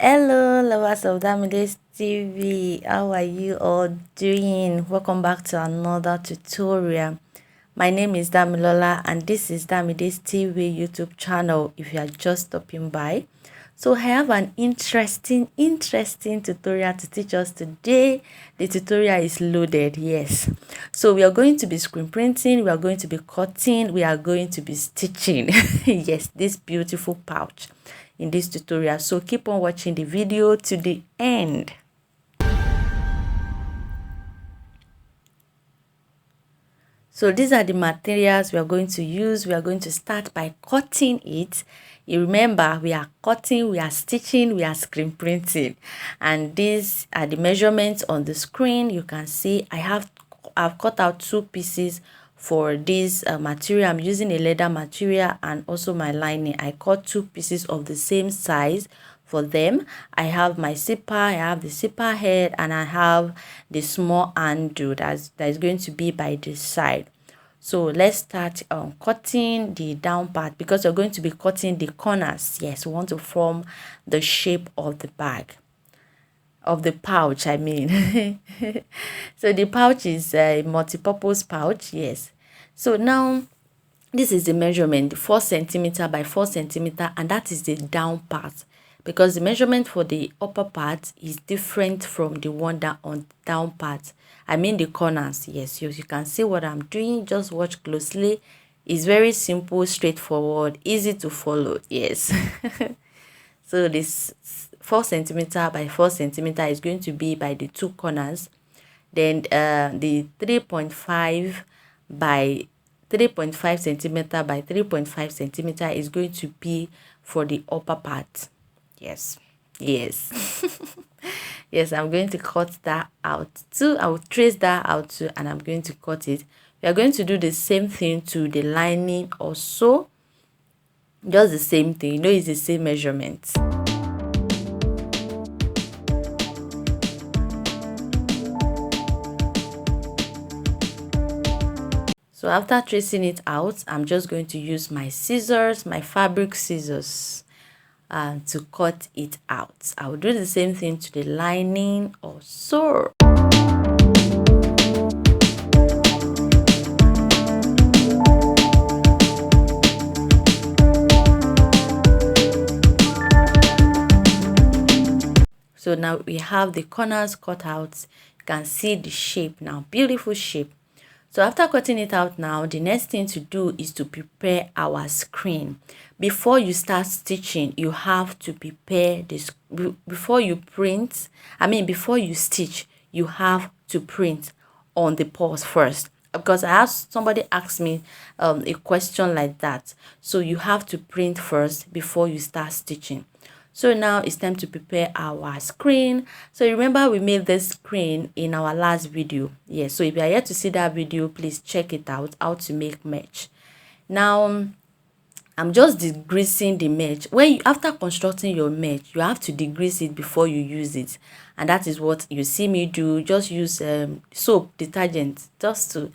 Hello, lovers of DamideTv. How are you all doing? Welcome back to another tutorial. My name is Damilola, and this is DamideTv YouTube channel. If you are just stopping by, so I have an interesting tutorial to teach us today. The tutorial is loaded, yes. So we are going to be screen printing, we are going to be cutting, we are going to be stitching. Yes, this beautiful pouch in this tutorial. So keep on watching the video to the end. So these are the materials we are going to use. We are going to start by cutting it. You remember, we are cutting, we are stitching, we are screen printing. And these are the measurements on the screen. You can see I've cut out 2 pieces for this material. I'm using a leather material and also my lining. I cut 2 pieces of the same size for them. I have my zipper, I have the zipper head, and I have the small handle that is going to be by this side. So let's start cutting the down part, because we're going to be cutting the corners. Yes, we want to form the shape of the bag, of the pouch, I mean. So the pouch is a multi-purpose pouch, yes. So now this is the measurement, 4 centimeter by 4 centimeter, and that is the down part, because the measurement for the upper part is different from the one that on down part. I mean the corners. Yes, you can see what I'm doing. Just watch closely. It's very simple, straightforward, easy to follow. Yes. So this 4 centimeter by 4 centimeter is going to be by the 2 corners. Then the 3.5 by 3.5 centimeter by 3.5 centimeter is going to be for the upper part. Yes. Yes, I'm going to cut that out too. I will trace that out too, and I'm going to cut it. We are going to do the same thing to the lining also. Just the same thing, you know, it's the same measurement. So after tracing it out, I'm just going to use my scissors, my fabric scissors, to cut it out. I will do the same thing to the lining also. So now we have the corners cut out. You can see the shape now, beautiful shape. So after cutting it out now, the next thing to do is to prepare our screen. Before you start stitching, you have to prepare this. Before you stitch, you have to print on the pause first. Because somebody asked me a question like that. So you have to print first before you start stitching. So now it's time to prepare our screen. So remember, we made this screen in our last video. Yes, so if you are yet to see that video, please check it out, how to make mesh. Now I'm just degreasing the mesh. After constructing your mesh, you have to degrease it before you use it, and that is what you see me do. Just use soap detergent just to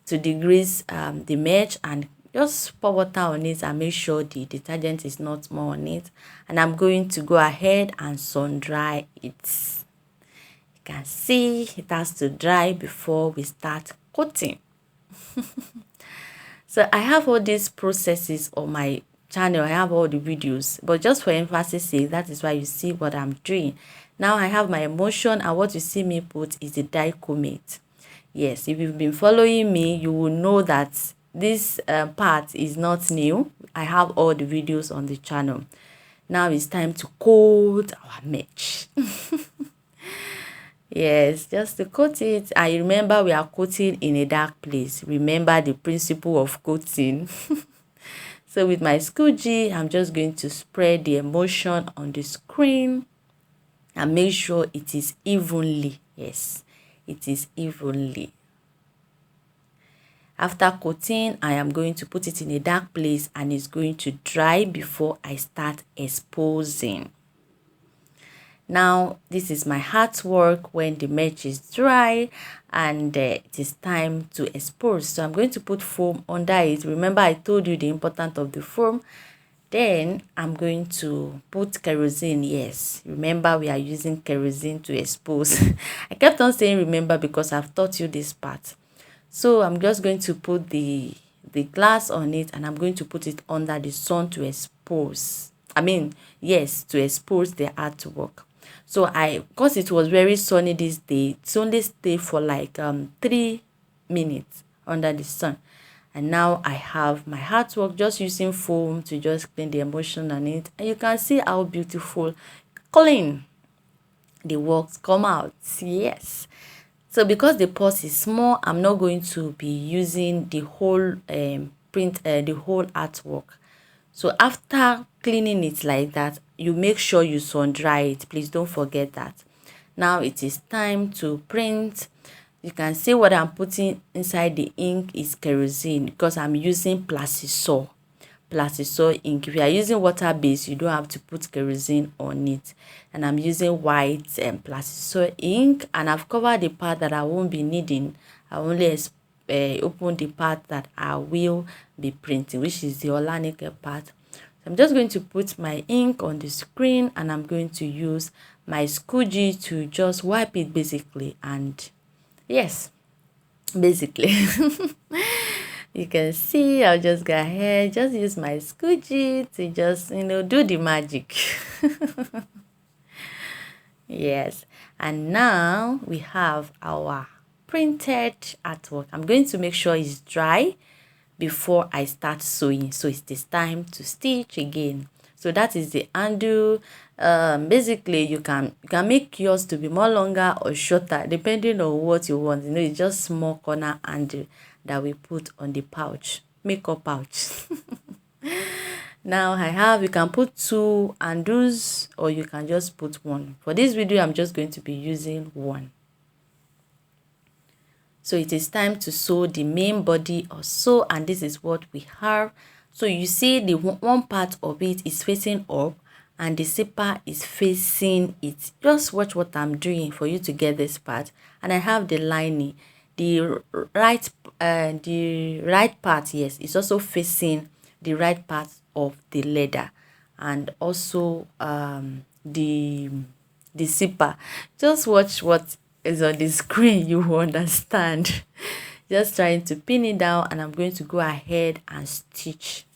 degrease the mesh, and just pour water on it and make sure the detergent is not more on it. And I'm going to go ahead and sun dry it. You can see it has to dry before we start coating. So I have all these processes on my channel. I have all the videos, but just for emphasis sake, that is why you see what I'm doing. Now I have my emulsion, and what you see me put is the dye comate. Yes, if you've been following me, you will know that this part is not new. I have all the videos on the channel. Now it's time to coat our mesh. Yes, just to coat it. I remember we are coating in a dark place. Remember the principle of coating. So with my squeegee, I'm just going to spread the emulsion on the screen and make sure it is evenly. Yes, it is evenly. After coating, I am going to put it in a dark place, and it's going to dry before I start exposing. Now this is my artwork when the mesh is dry, and it is time to expose. So I'm going to put foam under it. Remember, I told you the importance of the foam. Then I'm going to put kerosene. Yes, remember we are using kerosene to expose. I kept on saying remember because I've taught you this part. So I'm just going to put the glass on it, and I'm going to put it under the sun to expose. Yes, to expose the artwork. So because it was very sunny this day, it's only stay for like 3 minutes under the sun. And now I have my artwork, just using foam to just clean the emulsion on it, and you can see how beautiful clean the works come out. Yes. So because the purse is small, I'm not going to be using the whole the whole artwork. So after cleaning it like that, you make sure you sun dry it. Please don't forget that. Now it is time to print. You can see what I'm putting inside the ink is kerosene because I'm using plastisol ink. If you are using water base, you don't have to put kerosene on it. And I'm using white plastisol ink, and I've covered the part that I won't be needing. I only open the part that I will be printing, which is the Olanike part. So I'm just going to put my ink on the screen, and I'm going to use my squeegee to just wipe it basically. And yes, basically. You can see I'll just go ahead, just use my squeegee to just, do the magic. Yes. And now we have our printed artwork. I'm going to make sure it's dry before I start sewing. So it is time to stitch again. So that is the handle. Basically you can make yours to be more longer or shorter depending on what you want. It's just small corner handle that we put on the pouch, makeup pouch. Now you can put 2 handles, or you can just put 1. For this video I'm just going to be using 1. So it is time to sew the main body or so, and this is what we have. So you see the one part of it is facing up and the zipper is facing it. Just watch what I'm doing for you to get this part. And I have the lining. The right part, yes, is also facing the right part of the leather, and also the zipper. Just watch what is on the screen, you will understand. Just trying to pin it down, and I'm going to go ahead and stitch.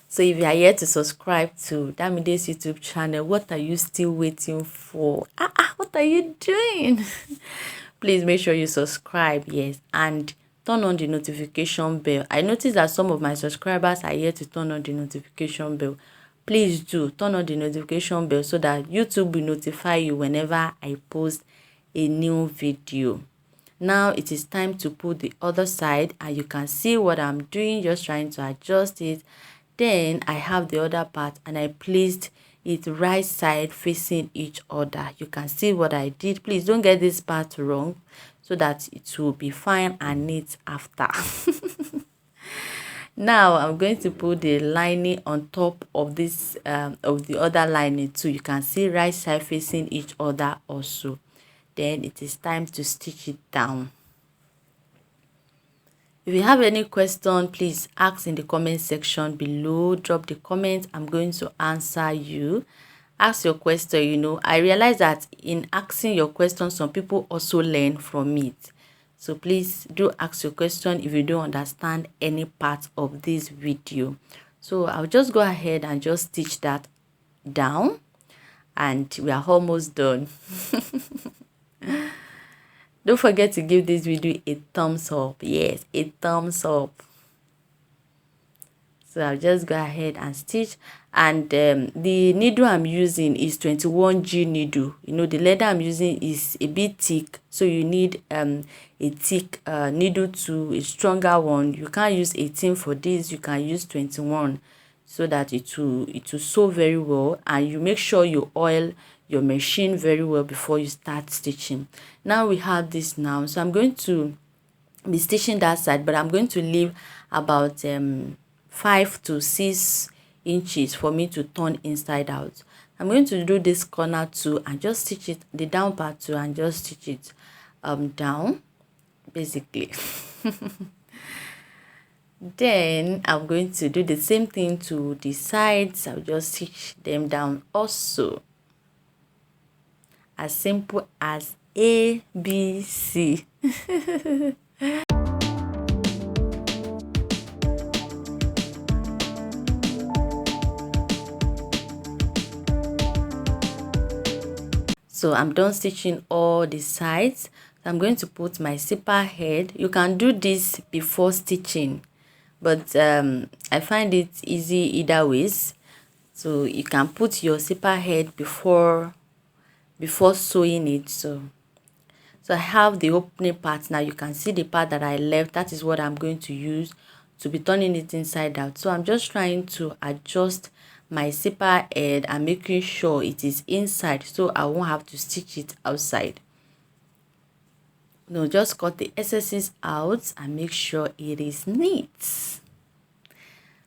So if you are here to subscribe to Damide's YouTube channel, what are you still waiting for? What are you doing? Please make sure you subscribe, yes, and turn on the notification bell. I noticed that some of my subscribers are here to turn on the notification bell. Please do turn on the notification bell so that YouTube will notify you whenever I post a new video. Now it is time to put the other side, and you can see what I'm doing, just trying to adjust it. Then I have the other part, and I placed it right side facing each other. You can see what I did. Please don't get this part wrong, so that it will be fine and neat after. Now I'm going to put the lining on top of this of the other lining too. You can see right side facing each other also. Then it is time to stitch it down. If you have any question, please ask in the comment section below. Drop the comment. I'm going to answer you. Ask your question. I realize that in asking your question, some people also learn from it. So please do ask your question if you don't understand any part of this video. So I'll just go ahead and just stitch that down, and we are almost done. Don't forget to give this video a thumbs up. Yes, a thumbs up. So I'll just go ahead and stitch. And the needle I'm using is 21G needle. The leather I'm using is a bit thick, so you need a thick needle to a stronger one. You can't use 18 for this. You can use 21, so that it will sew very well. And you make sure you oil your machine very well before you start stitching. Now we have this now, so I'm going to be stitching that side, but I'm going to leave about 5 to 6 inches for me to turn inside out. I'm going to do this corner too, and just stitch it, the down part too, and just stitch it down basically. Then I'm going to do the same thing to the sides. I'll just stitch them down also. As simple as ABC. So I'm done stitching all the sides. I'm going to put my zipper head. You can do this before stitching, but I find it easy either ways. So you can put your zipper head before sewing it. So I have the opening part. Now you can see the part that I left. That is what I'm going to use to be turning it inside out. So I'm just trying to adjust my zipper head and making sure it is inside, so I won't have to stitch it outside. No, just cut the excesses out and make sure it is neat.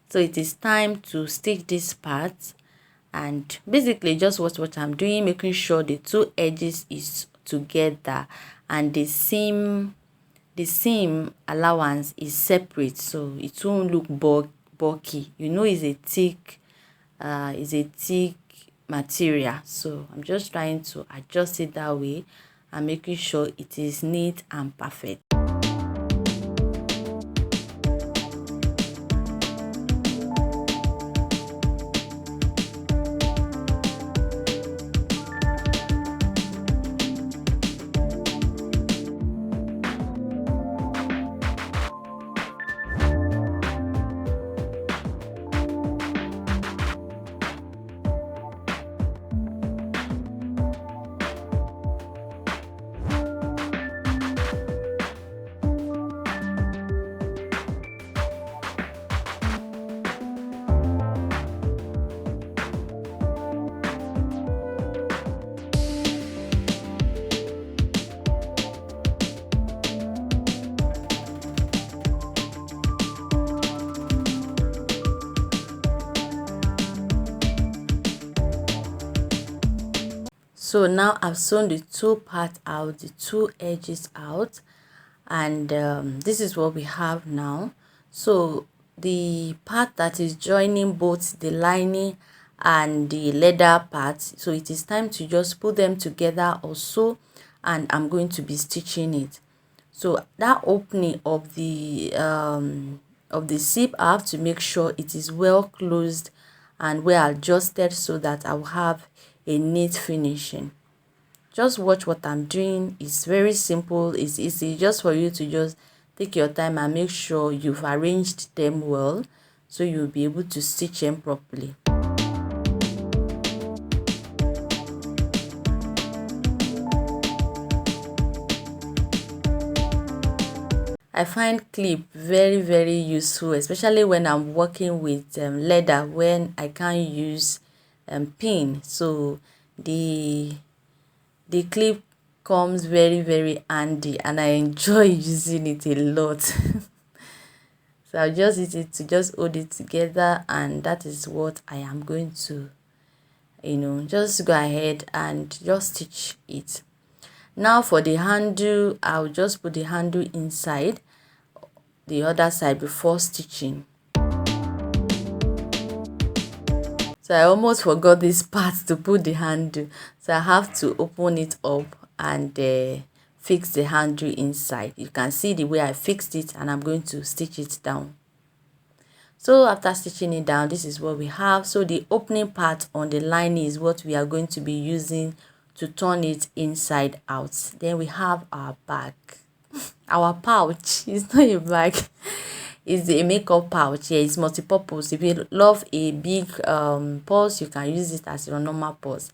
So it is time to stitch this part, and basically just what I'm doing, making sure the two edges is together and the seam allowance is separate, so it won't look bulky. You know, it's a thick material, so I'm just trying to adjust it that way and making sure it is neat and perfect. So now I've sewn the two parts out, the two edges out, and this is what we have now. So the part that is joining both the lining and the leather parts, so it is time to just put them together also, and I'm going to be stitching it. So that opening of the zip, I have to make sure it is well closed and well adjusted so that I'll have a neat finishing. Just watch what I'm doing. It's very simple, it's easy, just for you to just take your time and make sure you've arranged them well so you'll be able to stitch them properly. I find clip very useful, especially when I'm working with leather, when I can't use pin. So the clip comes very handy and I enjoy using it a lot. So I'll just use it to just hold it together, and that is what I am going to, just go ahead and just stitch it. Now for the handle, I'll just put the handle inside the other side before stitching. So I almost forgot this part to put the handle, so I have to open it up and fix the handle inside. You can see the way I fixed it, and I'm going to stitch it down. So after stitching it down, this is what we have. So the opening part on the lining is what we are going to be using to turn it inside out. Then we have our bag, our pouch. It's not a bag, it's a makeup pouch. Yeah, it's multi-purpose. If you love a big purse, you can use it as your normal purse.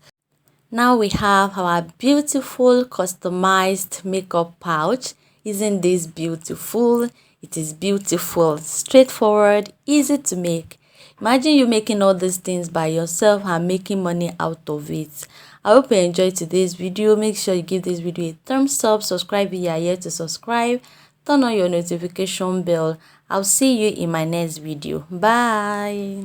Now we have our beautiful customized makeup pouch. Isn't this beautiful? It is beautiful, straightforward, easy to make. Imagine you making all these things by yourself and making money out of it. I hope you enjoyed today's video. Make sure you give this video a thumbs up, subscribe if you are here to subscribe, turn on your notification bell. I'll see you in my next video. Bye.